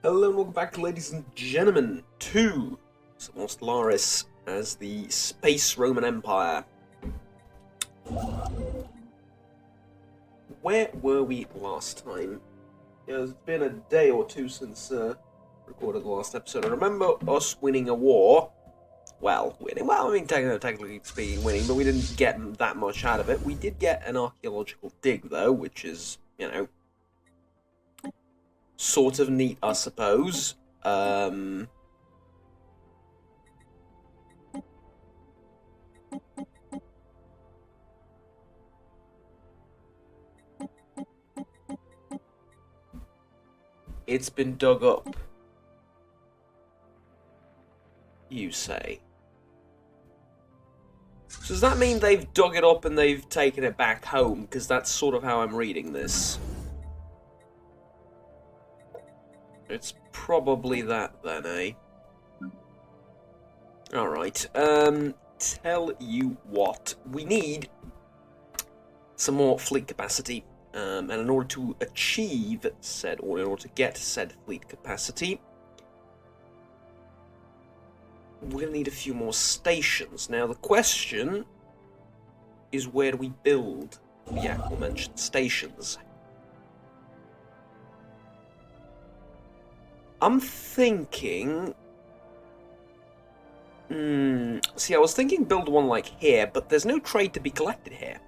Hello and welcome back, ladies and gentlemen, to Stellaris as the Space Roman Empire. Where were we last time? It's been a day or two since recorded the last episode. I remember us winning a war. Well, I mean, technically speaking, winning, but we didn't get that much out of it. We did get an archaeological dig, though, which is, you know, sort of neat, I suppose. It's been dug up, you say. So does that mean they've dug it up and they've taken it back home? Because that's sort of how I'm reading this. It's probably that then, eh? Alright, tell you what. We need some more fleet capacity. And in order to achieve said, or in order to get said fleet capacity, we're going to need a few more stations. Now, the question is, where do we build the aforementioned stations? I'm thinking... see, I was thinking build one like here, but there's no trade to be collected here.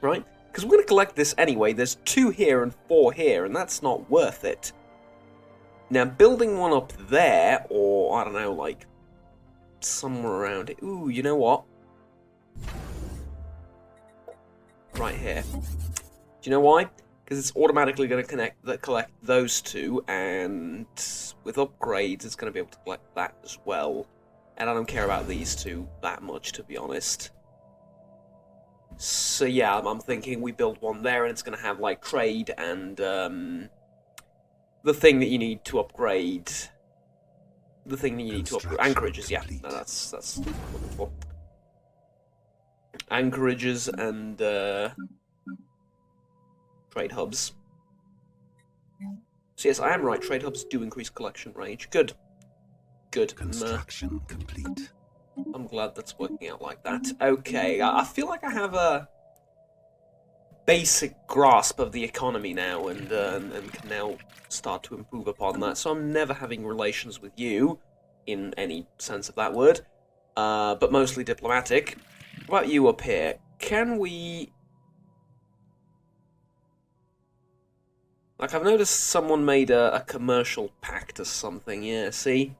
Right? Because we're going to collect this anyway. There's 2 here and 4 here, and that's not worth it. Now, building one up there, or, I don't know, like, somewhere around it. Ooh, you know what? Right here. Do you know why? Because it's automatically going to collect those 2, and with upgrades, it's going to be able to collect that as well. And I don't care about these 2 that much, to be honest. So yeah, I'm thinking we build one there, and it's going to have, like, trade and the thing that you need to upgrade. The thing that you need to upgrade. Anchorages, yeah. No, that's what I'm looking for. Anchorages and trade hubs. So yes, I am right. Trade hubs do increase collection range. Good. Good. Construction complete. I'm glad that's working out like that. Okay, I feel like I have a basic grasp of the economy now, and can now start to improve upon that. So I'm never having relations with you, in any sense of that word, but mostly diplomatic. What about you up here? Can we... Like, I've noticed someone made a commercial pact or something, yeah, see?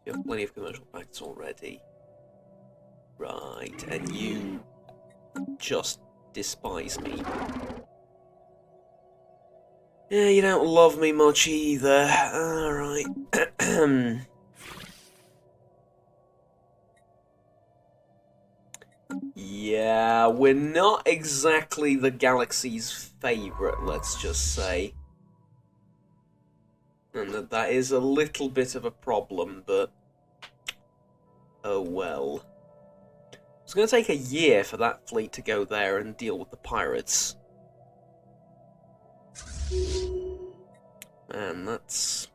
You have plenty of commercial pacts already. Right, and you just despise me. Yeah, you don't love me much either. Alright. Yeah, we're not exactly the galaxy's favourite, let's just say. And that is a little bit of a problem, but... oh well. It's going to take a year for that fleet to go there and deal with the pirates. Man, that's...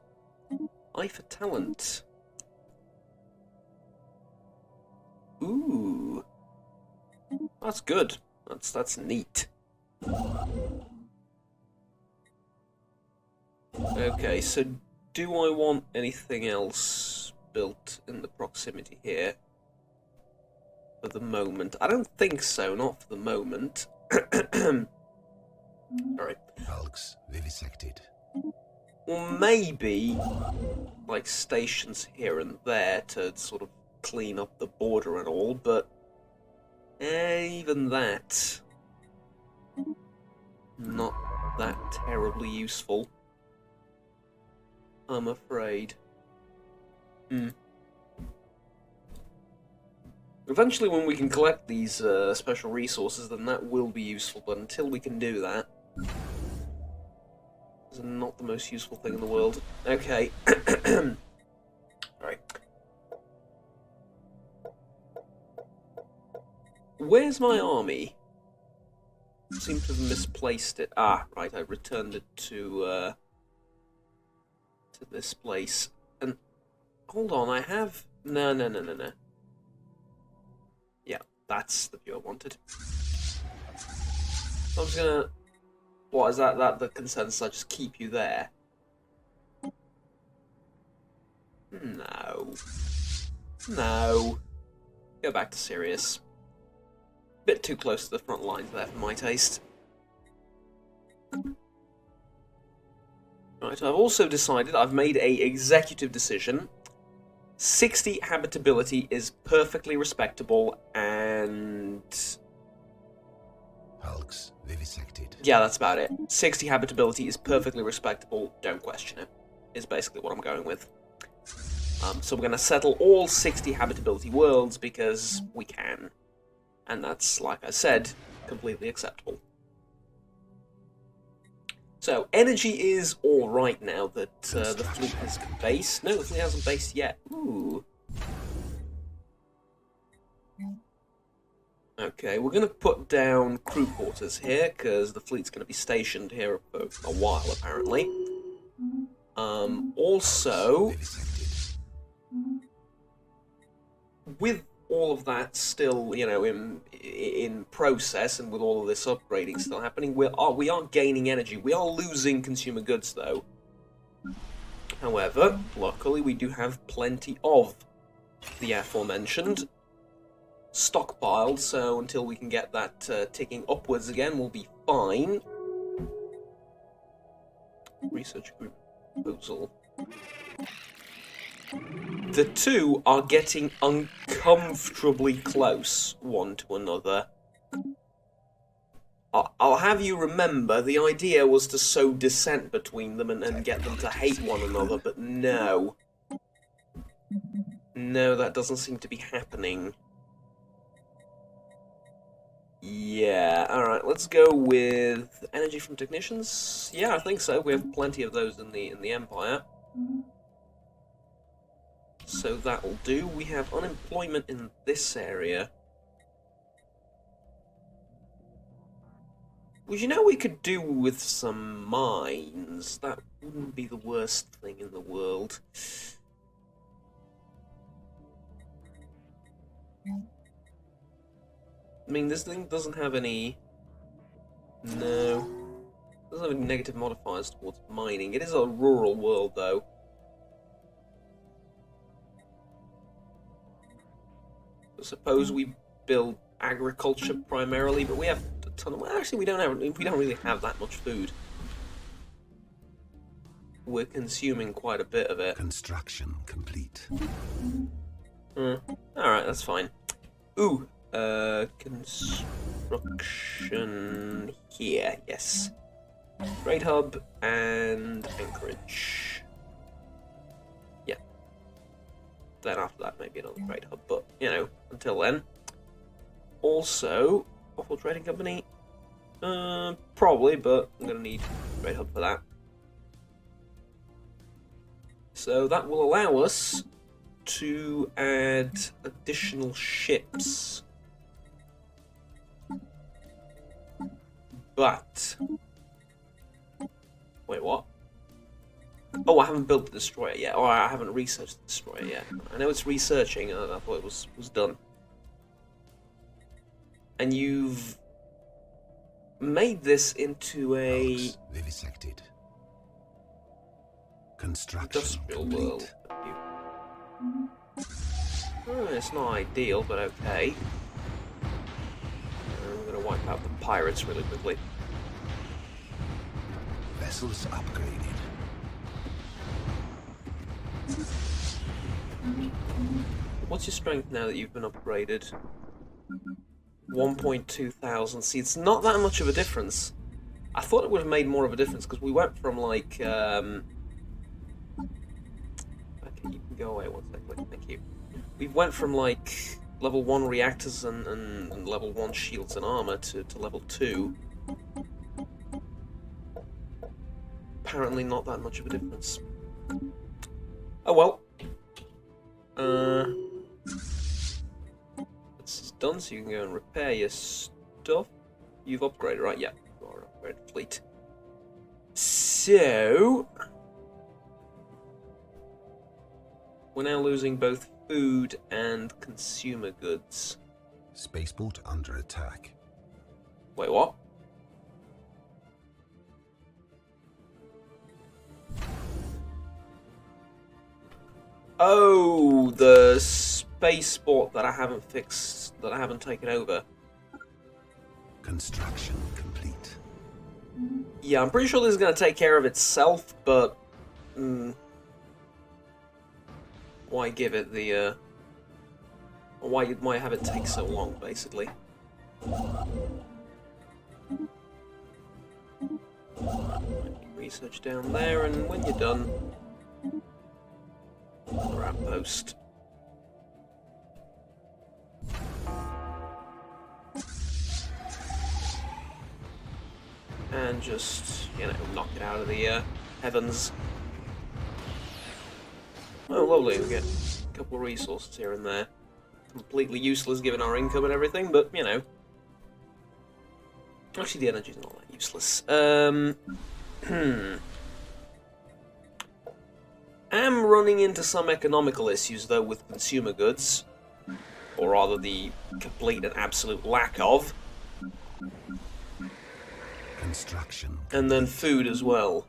eye for talent. Ooh. That's good. That's neat. Okay, so do I want anything else built in the proximity here? For the moment. I don't think so, not for the moment. Alright. Hulks vivisected. Or maybe, like, stations here and there to sort of clean up the border and all, but even that, not that terribly useful, I'm afraid. Eventually, when we can collect these special resources, then that will be useful, but until we can do that, it's not the most useful thing in the world. Okay. Alright. Where's my army? I seem to have misplaced it. Ah, right, I returned it to to this place. And hold on, I have no. Yeah, that's the view I wanted. So I'm just gonna. What is that? That the consensus? I just keep you there. No. No. Go back to Sirius. Bit too close to the front lines there for my taste. Right, I've also decided, I've made a executive decision. 60 habitability is perfectly respectable, and... Hulks vivisected. yeah, that's about it. 60 habitability is perfectly respectable, don't question it. Is basically what I'm going with. So we're going to settle all 60 habitability worlds because we can. And that's, like I said, completely acceptable. So, energy is alright now that the fleet has based. No, the fleet hasn't based yet. Ooh. Okay, we're going to put down crew quarters here, because the fleet's going to be stationed here for a while, apparently. Also, with all of that still, you know, in process, and with all of this upgrading still happening, we are gaining energy. We are losing consumer goods, though. However, luckily, we do have plenty of the aforementioned stockpiled, so until we can get that ticking upwards again, we'll be fine. Research group proposal. The two are getting uncomfortably close one to another. I'll have you remember, the idea was to sow dissent between them and get them to hate one another, but no. No, that doesn't seem to be happening. Yeah, alright, let's go with energy from technicians. Yeah, I think so. We have plenty of those in the Empire. So that'll do. We have unemployment in this area. Which, you know, we could do with some mines. That wouldn't be the worst thing in the world. I mean, this thing doesn't have any... no. Doesn't have any negative modifiers towards mining. It is a rural world, though. I suppose we build agriculture primarily, but we have a ton of... well, actually, we don't really have that much food. We're consuming quite a bit of it. Construction complete. Alright, that's fine. Ooh, construction here, yes. Trade hub and anchorage. Yeah. Then after that, maybe another trade hub, but, you know, until then. Also, offshore trading company? Probably, but I'm going to need a trade hub for that. So that will allow us to add additional ships. But... wait, what? Oh, I haven't built the destroyer yet. Or I haven't researched the destroyer yet. I know it's researching, and I thought it was done. And you've made this into a vivisected. Construction industrial complete. world. It's not ideal, but okay. I'm going to wipe out the pirates really quickly. Vessels upgraded. What's your strength now that you've been upgraded? 1,200. See, it's not that much of a difference. I thought it would have made more of a difference, because we went from, like, okay, you can go away one second, thank you. We went from, like, level 1 reactors and level 1 shields and armor to level 2. Apparently not that much of a difference. Oh well. This is done, so you can go and repair your stuff. You've upgraded, right? Yeah, you are an upgraded fleet. So... we're now losing both food and consumer goods. Spaceport under attack. Wait, what? Oh, the spaceport that I haven't fixed, that I haven't taken over. Construction complete. Yeah, I'm pretty sure this is going to take care of itself, but... why give it the, why have it take so long, basically? Research down there, and when you're done... another outpost. And just, you know, knock it out of the heavens. Oh, lovely, we get a couple of resources here and there. Completely useless given our income and everything, but, you know. Actually, the energy's not that useless. I'm running into some economical issues, though, with consumer goods. Or rather, the complete and absolute lack of. Construction. And then food as well.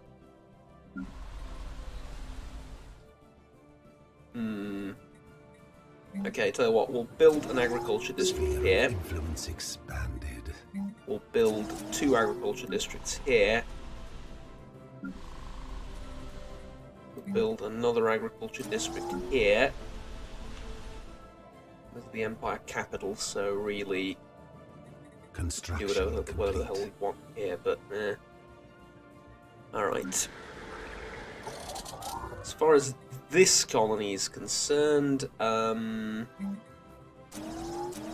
Okay, tell you what, we'll build an agriculture district Sphere here. of influence expanded. We'll build 2 agriculture districts here. We'll build another agriculture district here. This is the Empire capital, so really do Construction whatever the hell we want here, but eh. Alright. As far as this colony is concerned,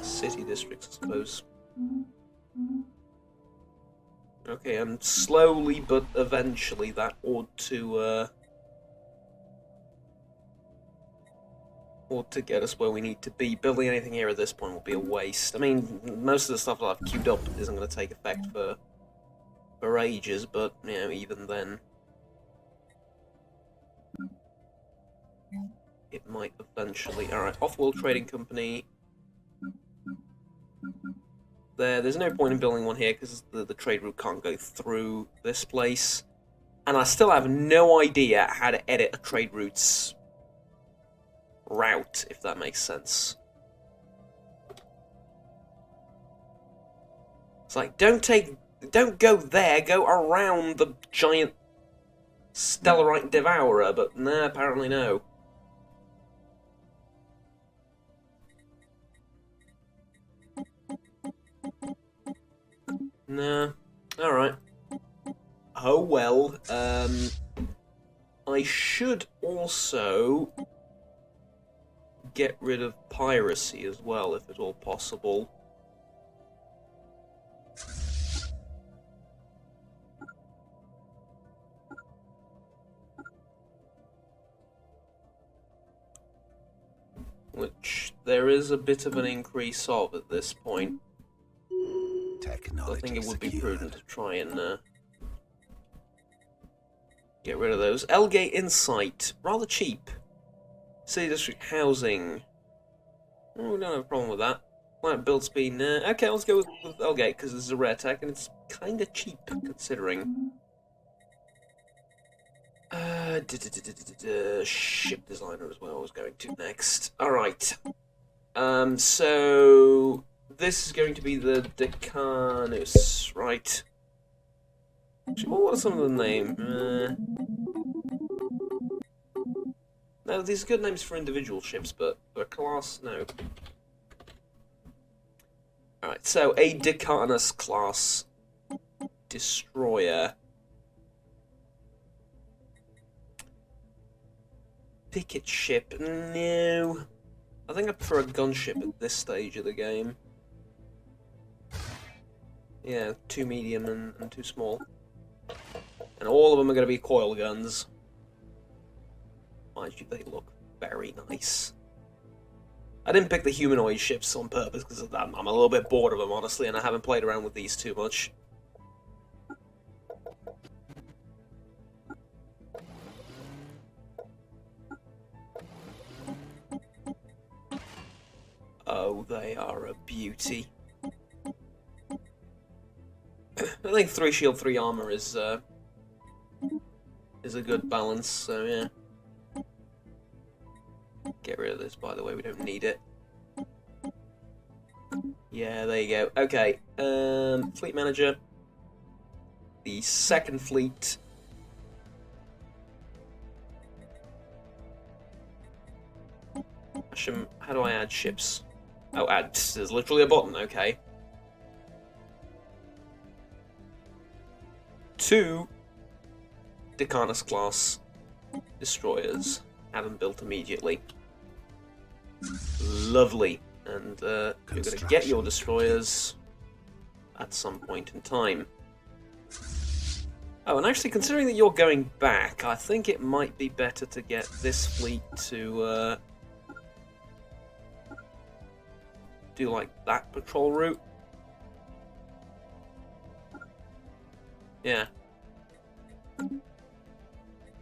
city districts, I suppose. Okay, and slowly but eventually that ought to get us where we need to be. Building anything here at this point will be a waste. I mean, most of the stuff that I've queued up isn't going to take effect for ages, but, you know, even then, it might eventually. Alright, Off-World Trading Company. There's no point in building one here because the trade route can't go through this place. And I still have no idea how to edit a trade route's route, if that makes sense. It's like, don't go there, go around the giant Stellarite Devourer, but nah, apparently no. Nah. Alright. Oh well. I should also get rid of piracy as well, if at all possible. Which there is a bit of an increase of at this point. Technology I think it would be secured. prudent to try and get rid of those. Elgate Insight, rather cheap. City District Housing. Oh, we don't have a problem with that. Client build speed. Okay, let's go with Elgate because this is a rare tech and it's kind of cheap considering. Ship designer as well. I was going to next. All right. So this is going to be the Decanus, right? Actually, what are some of the names? No, these are good names for individual ships, but for a class, no. Alright, so a Decanus class destroyer. Picket ship, no. I think I prefer a gunship at this stage of the game. Yeah, 2 medium and 2 small. And all of them are going to be coil guns. Mind you, they look very nice. I didn't pick the humanoid ships on purpose because I'm a little bit bored of them, honestly, and I haven't played around with these too much. Oh, they are a beauty. I think 3 shield, 3 armor is a good balance, so yeah. Get rid of this, by the way, we don't need it. Yeah, there you go. Okay, fleet manager. The second fleet. How do I add ships? Oh, add. There's literally a button, okay. 2 Decanus class destroyers. Have them built immediately. Lovely. And you're going to get your destroyers at some point in time. Oh, and actually, considering that you're going back, I think it might be better to get this fleet to do like that patrol route. Yeah.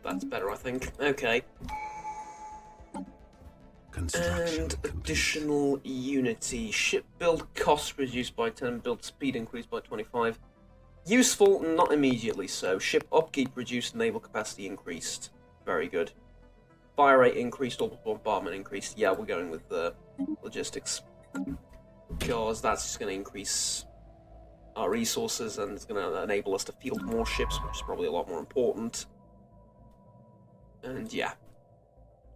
That's better, I think. Okay. And additional unity. Ship build cost reduced by 10, build speed increased by 25. Useful, not immediately so. Ship upkeep reduced, naval capacity increased. Very good. Fire rate increased, orbital bombardment increased. Yeah, we're going with logistics. Because that's just going to increase our resources and it's going to enable us to field more ships, which is probably a lot more important. And yeah.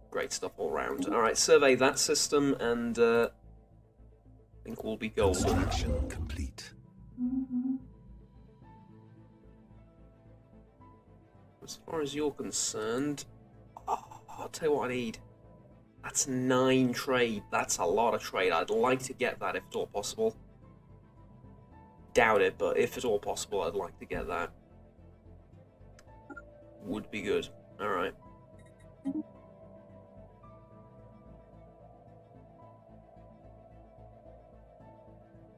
Great stuff all round. Alright, survey that system and I think we'll be golden. Construction complete. As far as you're concerned, I'll tell you what I need. That's 9 trade. That's a lot of trade. I'd like to get that if at all possible. Doubt it, but if at all possible, I'd like to get that. Would be good. Alright.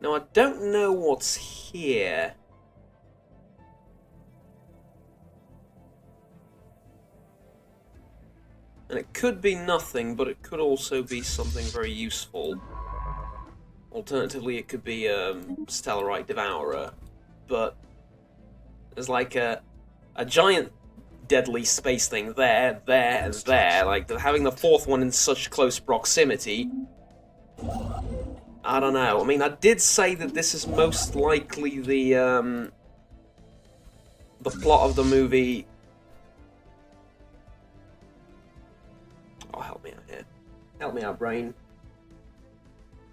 Now, I don't know what's here. And it could be nothing, but it could also be something very useful. Alternatively, it could be a Stellarite Devourer. But there's like a giant deadly space thing there, and there. Like, having the 4th one in such close proximity... I don't know. I mean, I did say that this is most likely the plot of the movie. Oh, help me out here. Help me out, brain.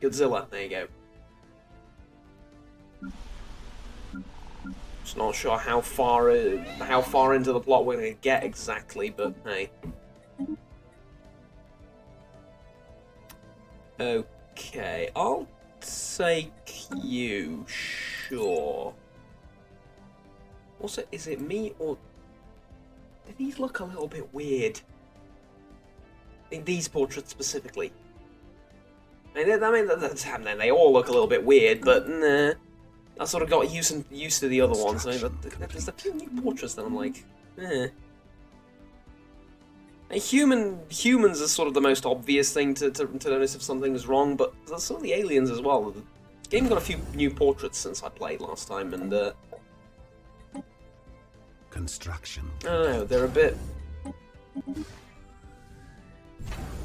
Godzilla. There you go. Just not sure how far into the plot we're going to get exactly, but hey. Okay, I'll take you, sure. Also, is it me or... Do these look a little bit weird? In these portraits specifically. I mean, that's happening. They all look a little bit weird, but nah. I sort of got used to the other ones. I mean, there's a few new portraits that I'm like, eh. Humans are sort of the most obvious thing to notice if something is wrong, but there's some of the aliens as well. The game got a few new portraits since I played last time, and Construction. I don't know, they're a bit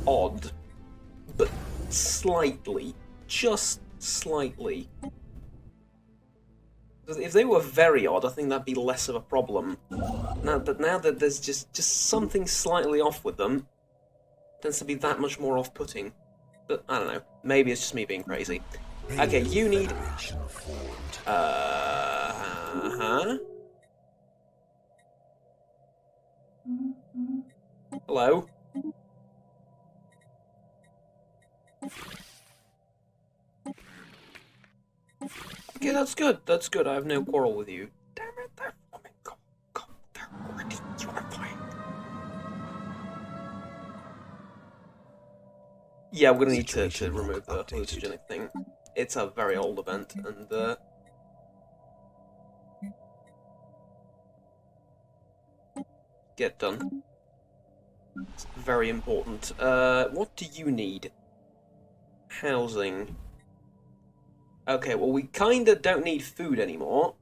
odd, but slightly, just slightly. If they were very odd, I think that'd be less of a problem. Now that there's just something slightly off with them, it tends to be that much more off-putting. But I don't know. Maybe it's just me being crazy. Okay, you need. Hello. Okay, that's good. That's good. I have no quarrel with you. Damn it, they're flaming. Go. They're already unifying. Yeah, we're gonna need to remove the hallucinogenic thing. It's a very old event, and get done. It's very important. What do you need? housing. Okay, well, we kinda don't need food anymore.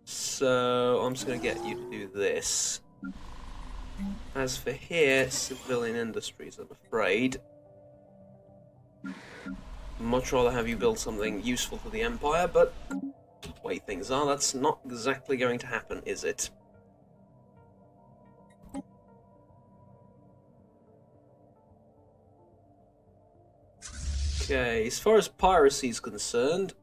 So, I'm just gonna get you to do this. As for here, civilian industries, I'm afraid. Much rather have you build something useful to the Empire, but the way things are, that's not exactly going to happen, is it? Okay, as far as piracy is concerned,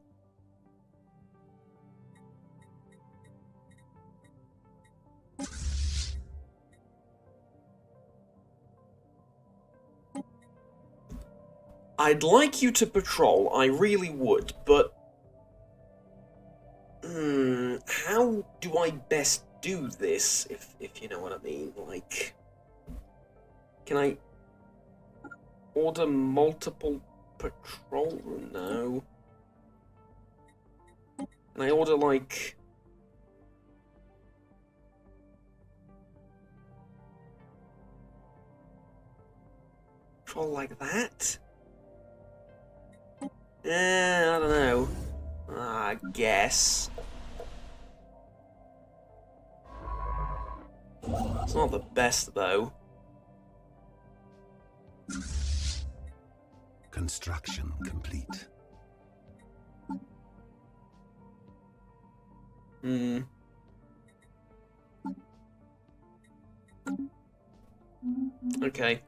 I'd like you to patrol, I really would, but how do I best do this, if you know what I mean? Like, can I order multiple patrol? No. Can I order, like... patrol like that? I don't know. I guess. It's not the best, though. Construction complete. Okay.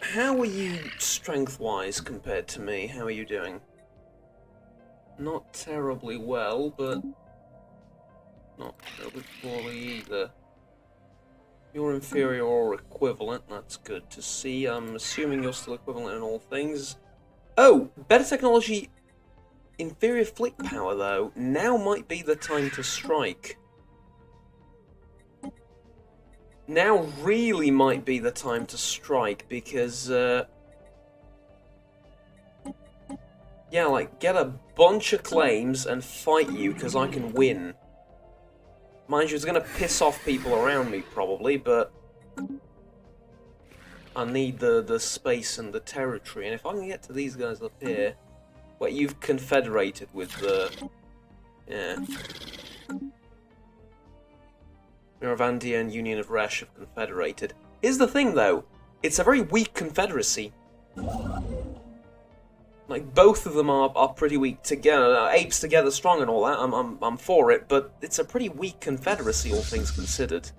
How are you strength-wise compared to me? How are you doing? Not terribly well, but not terribly poorly either. You're inferior or equivalent, that's good to see. I'm assuming you're still equivalent in all things. Oh, better technology, inferior fleet power though. Now might be the time to strike. Now really might be the time to strike, because, yeah, like, get a bunch of claims and fight you, because I can win. Mind you, it's going to piss off people around me, probably, but I need the space and the territory, and if I can get to these guys up here, what you've confederated with the... yeah. Miravandia Union of Resh have confederated. Here's the thing, though. It's a very weak confederacy. Like, both of them are pretty weak together. Apes together strong and all that. I'm for it, but it's a pretty weak confederacy, all things considered.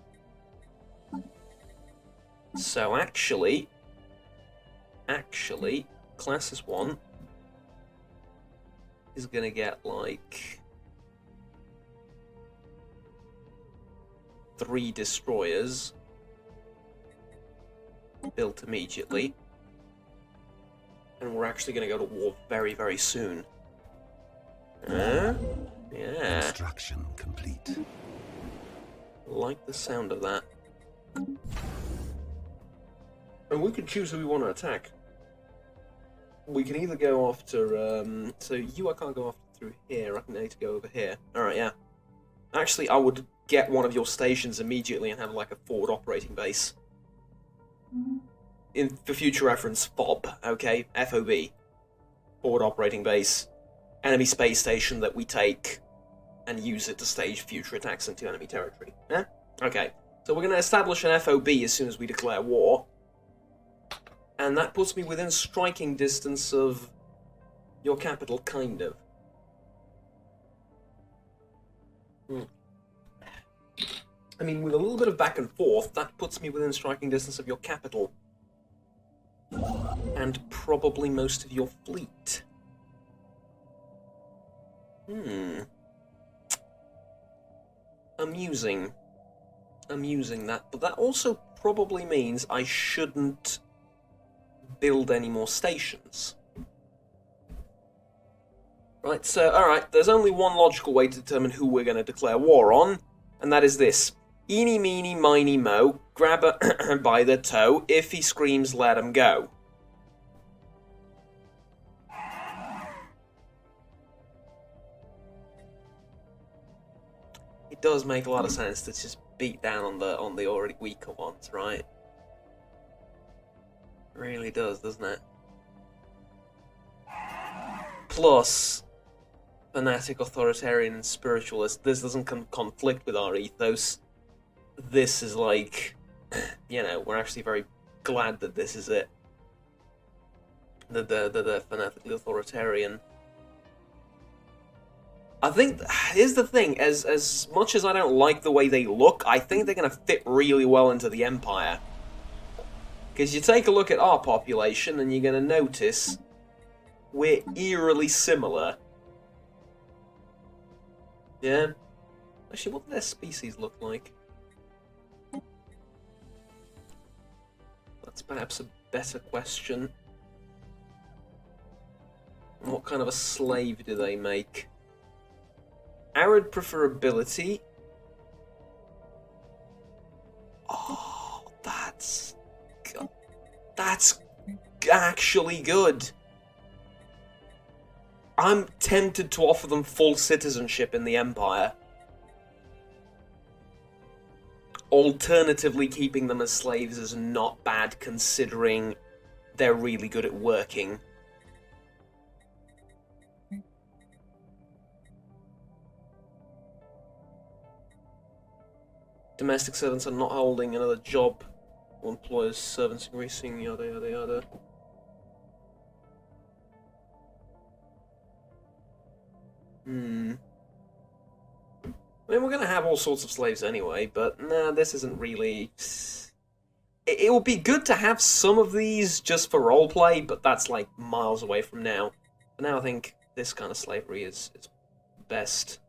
So actually, Classes 1 is gonna get like 3 destroyers built immediately. And we're actually going to go to war very, very soon. Yeah. Construction complete. Like the sound of that. And we can choose who we want to attack. We can either go after... so you I can't go after through here. I need to go over here. Alright, yeah. Actually, I would get one of your stations immediately and have like a forward operating base. For future reference, FOB, okay? FOB. Forward Operating Base. Enemy space station that we take and use it to stage future attacks into enemy territory. Yeah? Okay. So we're going to establish an FOB as soon as we declare war. And that puts me within striking distance of your capital, kind of. I mean, with a little bit of back and forth, that puts me within striking distance of your capital. And probably most of your fleet. Amusing. Amusing that. But that also probably means I shouldn't build any more stations. Right, so, alright, there's only one logical way to determine who we're going to declare war on, and that is this. Eeny, meeny, miny, mo, grab her by the toe, if he screams, let him go. It does make a lot of sense to just beat down on the already weaker ones, right? It really does, doesn't it? Plus, fanatic, authoritarian, and spiritualist. This doesn't conflict with our ethos. This is like, you know, we're actually very glad that this is it. The fanatically authoritarian. I think, here's the thing, as much as I don't like the way they look, I think they're going to fit really well into the Empire. Because you take a look at our population and you're going to notice we're eerily similar. Yeah? Actually, what do their species look like? That's perhaps a better question. What kind of a slave do they make? Arid preferability. Oh, that's actually good. I'm tempted to offer them full citizenship in the Empire. Alternatively, keeping them as slaves is not bad, considering they're really good at working. Domestic servants are not holding another job. Or employers, servants increasing, yada yada yada. I mean, we're going to have all sorts of slaves anyway, but nah, this isn't really... It would be good to have some of these just for roleplay, but that's like miles away from now. For now, I think this kind of slavery is best.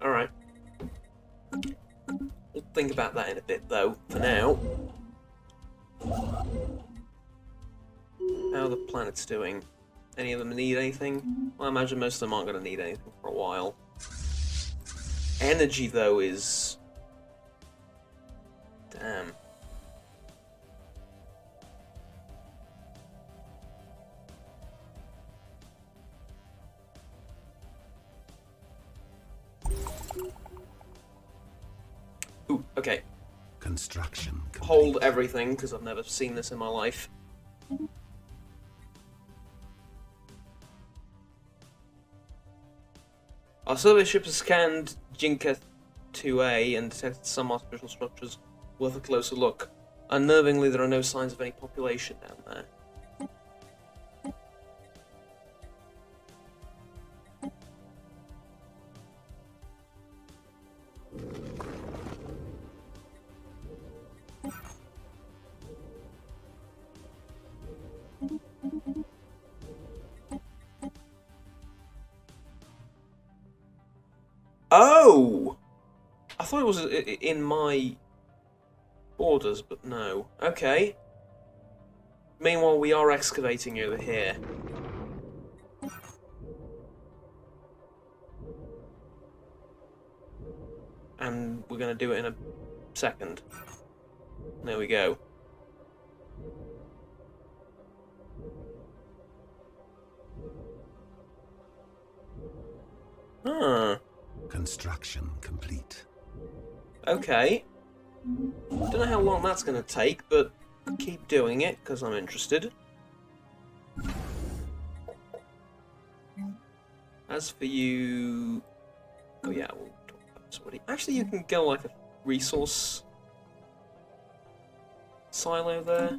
Alright. We'll think about that in a bit, though. For now... How are the planets doing? Any of them need anything? Well, I imagine most of them aren't going to need anything for a while. Energy, though, is... Damn. Ooh, okay. Construction complete. Hold everything, because I've never seen this in my life. Our survey ship has scanned Jinka 2A and detected some artificial structures worth a closer look. Unnervingly, there are no signs of any population down there. Oh! I thought it was in my borders, but no. Okay. Meanwhile, we are excavating over here. And we're going to do it in a second. There we go. Huh. Construction complete. Okay. Don't know how long that's going to take, but keep doing it, because I'm interested. As for you... Oh yeah, we'll talk about somebody. Actually, you can go like a resource silo there.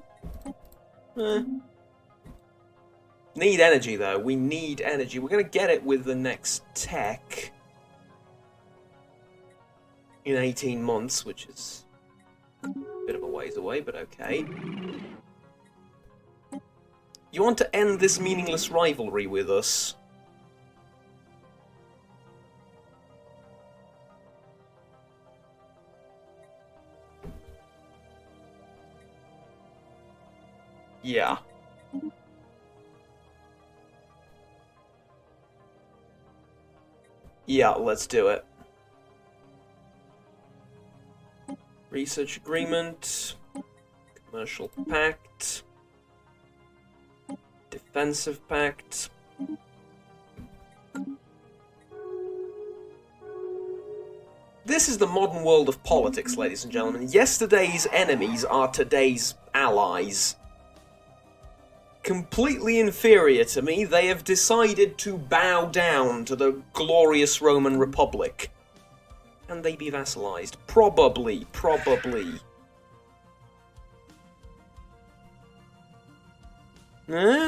Need energy, though. We need energy. We're going to get it with the next tech in 18 months, which is a bit of a ways away, but okay. You want to end this meaningless rivalry with us? Yeah. Yeah, let's do it. Research agreement. Commercial pact. Defensive pact. This is the modern world of politics, ladies and gentlemen. Yesterday's enemies are today's allies. Completely inferior to me, they have decided to bow down to the glorious Roman Republic. Can they be vassalized? Probably.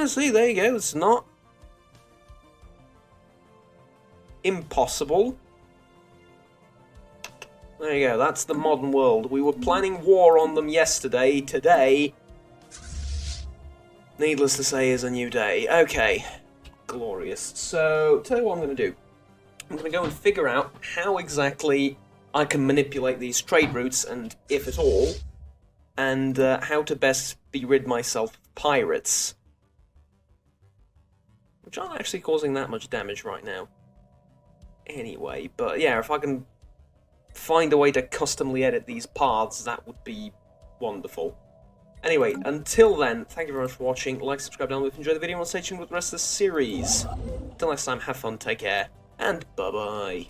See, there you go. It's not impossible. There you go. That's the modern world. We were planning war on them yesterday. Today, needless to say, is a new day. Okay. Glorious. So, tell you what I'm going to do. I'm going to go and figure out how exactly I can manipulate these trade routes, and if at all, and how to best be rid myself of pirates. Which aren't actually causing that much damage right now. Anyway, but yeah, if I can find a way to customly edit these paths, that would be wonderful. Anyway, until then, thank you very much for watching. Like, subscribe down below if you enjoyed the video, and I'll stay tuned with the rest of the series. Until next time, have fun, take care, and bye-bye.